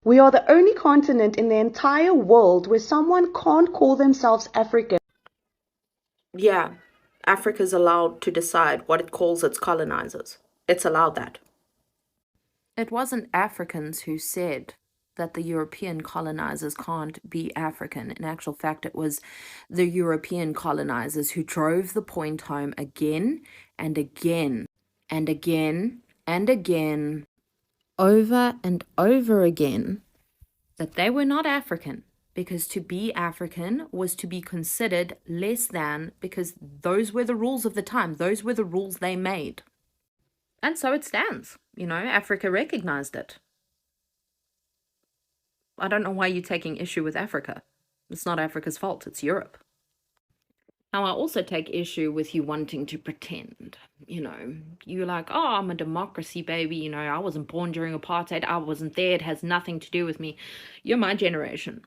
We are the only continent in the entire world where someone can't call themselves African. Yeah, Africa's allowed to decide what it calls its colonizers. It's allowed that. It wasn't Africans who said that the European colonizers can't be African. In actual fact, it was the European colonizers who drove the point home again and again and again and again, over and over again, that they were not African, because to be African was to be considered less than, because those were the rules of the time. Those were the rules they made. And so it stands. Africa recognized it. I don't know why you're taking issue with Africa. It's not Africa's fault, it's Europe. Now, I also take issue with you wanting to pretend. You're like, oh, I'm a democracy, baby. I wasn't born during apartheid. I wasn't there. It has nothing to do with me. You're my generation.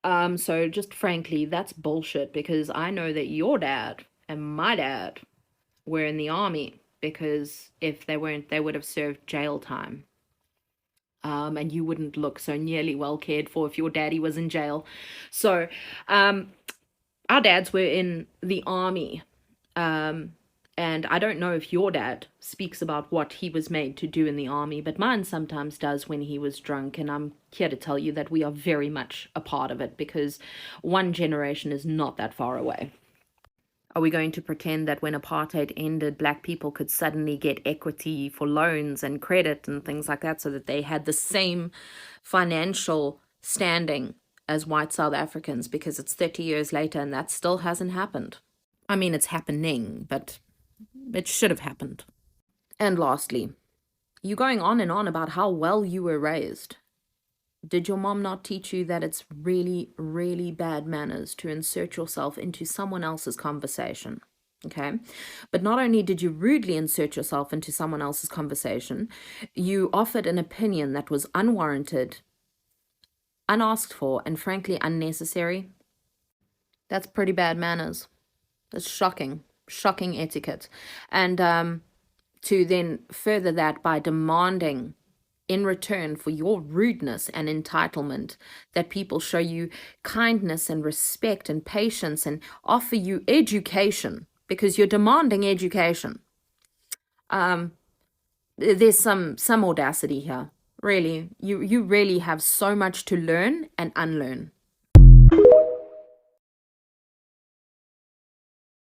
So just frankly, that's bullshit, because I know that your dad and my dad were in the army, because if they weren't, they would have served jail time. And you wouldn't look so nearly well cared for if your daddy was in jail. So, our dads were in the army. And I don't know if your dad speaks about what he was made to do in the army, but mine sometimes does when he was drunk. And I'm here to tell you that we are very much a part of it, because one generation is not that far away. Are we going to pretend that when apartheid ended, black people could suddenly get equity for loans and credit and things like that, so that they had the same financial standing as white South Africans, because it's 30 years later and that still hasn't happened? I mean, it's happening, but it should have happened. And lastly, you going on and on about how well you were raised. Did your mom not teach you that it's really, really bad manners to insert yourself into someone else's conversation? Okay. But not only did you rudely insert yourself into someone else's conversation, you offered an opinion that was unwarranted, unasked for, and frankly unnecessary. That's pretty bad manners. That's shocking etiquette. And to then further that by demanding, in return for your rudeness and entitlement, that people show you kindness and respect and patience and offer you education, because you're demanding education. There's some audacity here. Really, you really have so much to learn and unlearn.